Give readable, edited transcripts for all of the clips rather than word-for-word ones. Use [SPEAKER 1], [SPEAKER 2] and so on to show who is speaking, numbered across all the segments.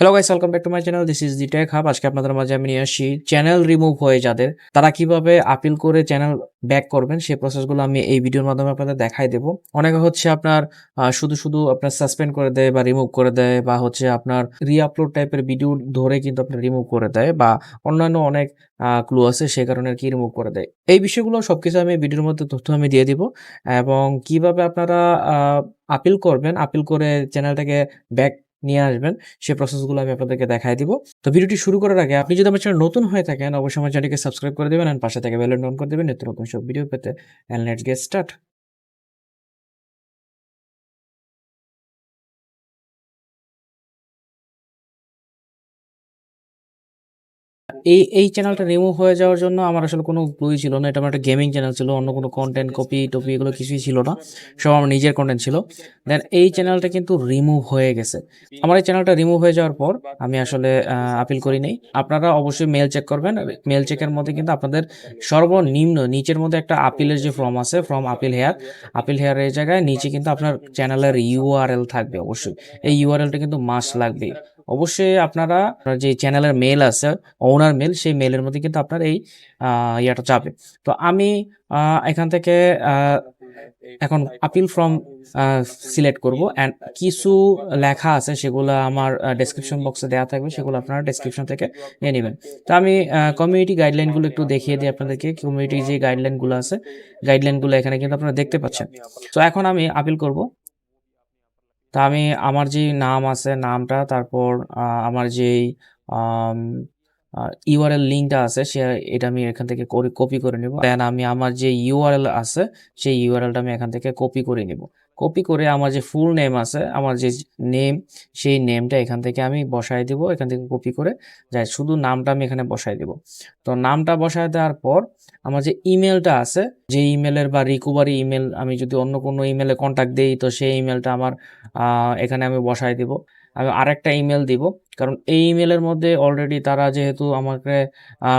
[SPEAKER 1] Hello guys, welcome back to my channel. This is the tech hub. আজকে আপনাদের মাঝে আমি নিয়ে আসছি চ্যানেল রিমুভ হয়ে যাদের, তারা কিভাবে আপিল করে চ্যানেল ব্যাক করবেন সেই প্রসেসগুলো আমি এই ভিডিওর মাধ্যমে আপনাদের দেখাই দেব। অনেকে হচ্ছে আপনার শুধু আপনার সাসপেন্ড করে দেয় বা রিমুভ করে দেয়, বা হচ্ছে আপনার রিআপলোড টাইপের ভিডিও ধরে কিন্তু আপনার রিমুভ করে দেয়, বা অন্যান্য অনেক ক্লু আছে সে কারণে আর কি রিমুভ করে দেয়। এই বিষয়গুলো সবকিছু আমি ভিডিওর মধ্যে তথ্য আমি দিয়ে দিব, এবং কিভাবে আপনারা আপিল করবেন, আপিল করে চ্যানেলটাকে ব্যাক নিয়ে আসবেন সেই প্রসেসগুলো আমি আপনাদেরকে দেখাই দিব। তো ভিডিওটি শুরু করার আগে আপনি যদি আমার চ্যানেল নতুন হয়ে থাকেন, অবশ্যই আমার চ্যানেলকে সাবস্ক্রাইব করে দিবেন এন্ড পাশে থেকে বেল আইকন অন করে দিবেন নিত্য নতুন সব ভিডিও পেতে। And let's get start. এই চ্যানেলটা রিমুভ হয়ে যাওয়ার জন্য আমার আসলে কোনো ক্লুই ছিল না। এটা আমার একটা গেমিং চ্যানেল ছিল, অন্য কোনো কন্টেন্ট কপি এগুলো কিছুই ছিল না, সব আমার নিজের কন্টেন্ট ছিল। দেন এই চ্যানেলটা কিন্তু রিমুভ হয়ে গেছে। আমার এই চ্যানেলটা রিমুভ হয়ে যাওয়ার পর আমি আসলে আপিল করি নাই। আপনারা অবশ্যই মেল চেক করবেন। মেল চেকের মধ্যে কিন্তু আপনাদের সর্বনিম্ন নিচের মধ্যে একটা আপিলের যে ফর্ম আছে, ফর্ম আপিল হেয়ার এই জায়গায় নিচে কিন্তু আপনার চ্যানেলের ইউআরএল থাকবে। অবশ্যই এই ইউআরএলটা কিন্তু মাস্ট লাগবে। অবশ্যই আপনারা আপনার যে চ্যানেলের মেল আছে, ওনার মেল, সেই মেলের মধ্যে কিন্তু আপনার এই ইয়াটা যাবে। তো আমি এখান থেকে আহ, এখন আপিল ফ্রম সিলেক্ট করব, অ্যান্ড কিছু লেখা আছে সেগুলো আমার ডেসক্রিপশন বক্সে দেওয়া থাকবে, সেগুলো আপনারা ডেসক্রিপশন থেকে নিয়ে নেবেন। তো আমি কমিউনিটি গাইডলাইনগুলো একটু দেখিয়ে দিই আপনাদেরকে। কমিউনিটি যে গাইডলাইনগুলো আছে, গাইডলাইনগুলো এখানে কিন্তু আপনারা দেখতে পাচ্ছেন। তো এখন আমি আপিল করব। তা আমি আমার যে নাম আছে, নামটা, তারপর আমার যেই ইউআরএল লিঙ্কটা আছে সে, এটা আমি এখান থেকে কপি করে নিব। দেন আমি আমার যে ইউআরএল আছে সেই ইউআরএলটা আমি এখান থেকে কপি করে নিব। কপি করে আমার যে ফুল নেম আছে, আমার যে নেম, সেই নেমটা এখান থেকে আমি বসায় দিব। এখান থেকে কপি করে যাই, শুধু নামটা আমি এখানে বসায় দিব। তো নামটা বসায় দেওয়ার পর আমার যে ইমেলটা আছে, যে ইমেলের বা রিকভারি ইমেল, আমি যদি অন্য কোনো ইমেলে কন্ট্যাক্ট দিই তো সেই ইমেলটা আমার এখানে আমি বসায় দিব। আমি আরেকটা ইমেল দিব, কারণ এই ইমেলের মধ্যে অলরেডি তারা যেহেতু আমাকে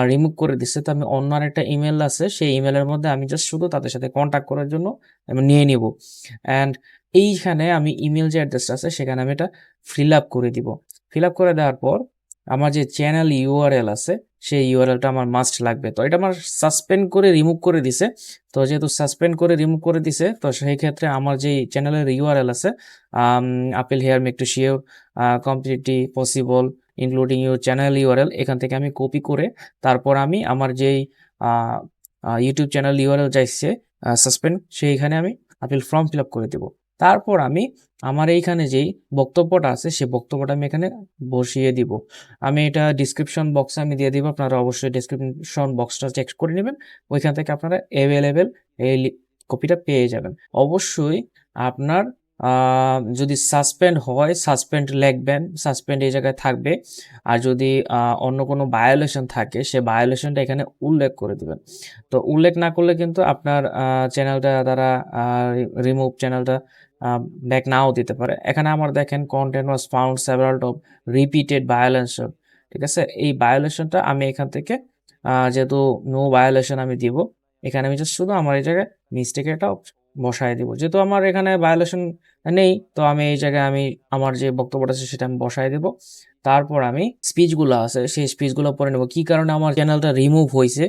[SPEAKER 1] রিমুভ করে দিচ্ছে, তো আমি অন্য আরেকটা ইমেল আছে সেই ইমেলের মধ্যে আমি জাস্ট শুধু তাদের সাথে কন্ট্যাক্ট করার জন্য আমি নিয়ে নিব। অ্যান্ড এইখানে আমি ইমেল যে অ্যাড্রেসটা আছে সেখানে আমি এটা ফিল আপ করে দিব। ফিল আপ করে দেওয়ার পর আমার যে চ্যানেল ইউআরএল আছে সেই ইউআরএলটা আমার মাস্ট লাগবে। তো এটা আমার সাসপেন্ড করে রিমুভ করে দিছে। তো যেহেতু সাসপেন্ড করে রিমুভ করে দিছে, তো সেই ক্ষেত্রে আমার যে চ্যানেলের ইউআরএল আছে, appeal here make to sure completely possible including your channel URL, এখান থেকে আমি কপি করে তারপর আমি আমার যেই ইউটিউব চ্যানেল ইউআরএল চাইছে সাসপেন্ড, সেইখানে আমি আপিল ফর্ম ফিল আপ করে দেবো। তারপর আমি আমার এইখানে যেই বক্তব্যটা আছে সেই বক্তব্যটা আমি এখানে বসিয়ে দিব। আমি এটা ডিসক্রিপশন বক্সে আমি দিয়ে দিব, আপনারা অবশ্যই ডিসক্রিপশন বক্সটা চেক করে নেবেন। ওইখান থেকে আপনারা অ্যাভেলেবেল এই কপিটা পেয়ে যাবেন। অবশ্যই আপনার যদি সাসপেন্ড হয়, সাসপেন্ড লিখবেন, সাসপেন্ড এই জায়গায় থাকবে। আর যদি অন্য কোনো ভায়োলেশন থাকে সে ভায়োলেশনটা এখানে উল্লেখ করে দিবেন। তো উল্লেখ না করলে কিন্তু আপনার চ্যানেলটা দ্বারা রিমুভ চ্যানেলটা ব্যাক নাও দিতে পারে। এখানে আমার দেখেন content was found several of repeated violation, ঠিক আছে। এই ভায়োলেশনটা আমি এখান থেকে যেহেতু নো ভায়োলেশন আমি দিব, এখানে আমি জাস্ট শুধু আমার এই জায়গায় মিস্টেক এটা বসায় দিব। যেহেতু আমার এখানে ভায়োলেশন নেই, তো আমি এই জায়গায় আমি আমার যে বক্তব্যটা আছে সেটা আমি বসায় দেব। তারপর আমি স্পিচগুলো আছে সেই স্পিচগুলো পড়ে নেব, কি কারণে আমার চ্যানেলটা রিমুভ হয়েছে।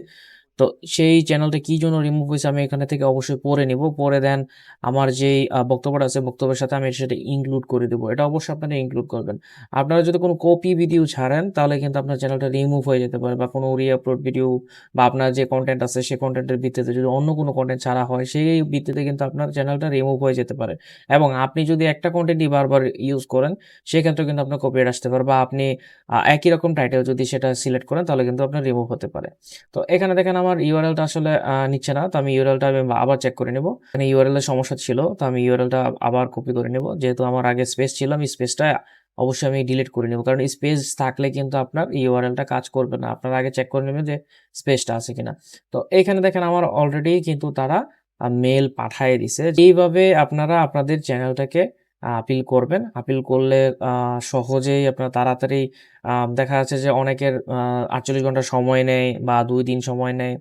[SPEAKER 1] তো সেই চ্যানেলটা কি জন্য রিমুভ হয়েছে আমি এখানে থেকে অবশ্যই পড়ে নিব। পরে দেন আমার যেই বক্তব্যটা আছে বক্তব্যের সাথে আমি সেটা ইনক্লুড করে দেবো। এটা অবশ্যই আপনারা ইনক্লুড করবেন। আপনারা যদি কোনো কপি ভিডিও ছাড়েন তাহলে কিন্তু আপনার চ্যানেলটা রিমুভ হয়ে যেতে পারে, বা কোনো রিআপলোড ভিডিও বা আপনার যে কন্টেন্ট আছে সেই কন্টেন্টের ভিত্তিতে যদি অন্য কোনো কন্টেন্ট ছাড়া হয় সেই ভিত্তিতে কিন্তু আপনার চ্যানেলটা রিমুভ হয়ে যেতে পারে। এবং আপনি যদি একটা কন্টেন্টই বারবার ইউজ করেন সেক্ষেত্রে কিন্তু আপনার কপিরাইট আসতে পারে, বা আপনি একই রকম টাইটেল যদি সেটা সিলেক্ট করেন তাহলে কিন্তু আপনার রিমুভ হতে পারে। তো এখানে দেখেন আমার ইউআরএলটা আসলে নিচ্ছে না, তো আমি ইউআরএলটা আমি আবার চেক করে নেব। মানে ইউআরএল এর সমস্যা ছিল, তো আমি ইউআরএলটা আবার কপি করে নেব। যেহেতু আমার আগে স্পেস ছিল, আমি স্পেসটা অবশ্যই আমি ডিলিট করে নেব, কারণ স্পেস থাকলে কিন্তু আপনার ইউআরএলটা কাজ করবে না। আপনারা আগে চেক করে নেবেন যে স্পেসটা আছে কিনা। তো এইখানে দেখেন আমার অলরেডি কিন্তু তারা মেল পাঠিয়ে দিছে। এইভাবে আপনারা আপনাদের চ্যানেলটাকে আপিল করবেন। আপিল করলে সহজেই আপনার তাড়াতাড়ি দেখা যাচ্ছে যে অনেকের ৪৮ ঘন্টা সময় নেয় বা ২ দিন সময় নেয়,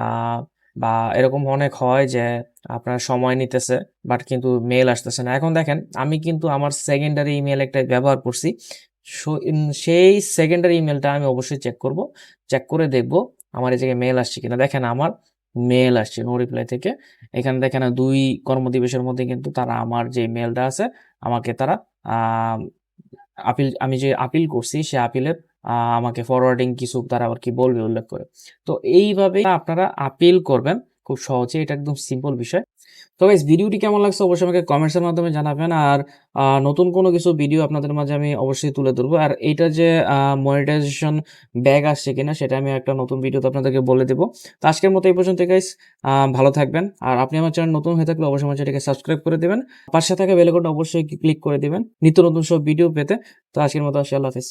[SPEAKER 1] আহ, বা এরকম অনেক হয় যে আপনার সময় নিতেছে বাট কিন্তু মেল আসতেছে না। এখন দেখেন আমি কিন্তু আমার সেকেন্ডারি ইমেল একটা ব্যবহার করছি, সেই সেকেন্ডারি ইমেলটা আমি অবশ্যই চেক করব, চেক করে দেখব আমার এই জায়গায় মেল আসছে কিনা। দেখেন আমার মেল আসছে নো রিপ্লাই থেকে। এখানে দেখেন 2 কর্মদিবসের মধ্যে কিন্তু তারা আমার যে মেলটা আছে আমাকে তারা আমি যে আপিল করছি সে আপিলের আমাকে ফরওয়ার্ডিং কিছু তারা আবার কি বলবে উল্লেখ করে। তো এইভাবে আপনারা আপিল করবেন খুব সহজে, এটা একদম সিম্পল বিষয়। তো গাইস ভিডিওটি কেমন লাগছে অবশ্যই আমাকে কমেন্টসের মাধ্যমে জানাবেন। আর নতুন কোনো কিছু ভিডিও আপনাদের মাঝে আমি অবশ্যই তুলে ধরবো। আর এইটা যে মনিটাইজেশন ব্যাক আসছে কিনা সেটা আমি একটা নতুন ভিডিওতে আপনাদেরকে বলে দেবো। তো আজকের মতো এই পর্যন্ত গাইস, ভালো থাকবেন। আর আপনি আমার চ্যানেল নতুন হয়ে থাকলে অবশ্যই আমার চ্যানেলটিকে সাবস্ক্রাইব করে দেবেন, পাশে থাকা বেল আইকনটা অবশ্যই ক্লিক করে দিবেন নিত্য নতুন সব ভিডিও পেতে। তো আজকের মতো আসি, আল্লাহ হাফেজ।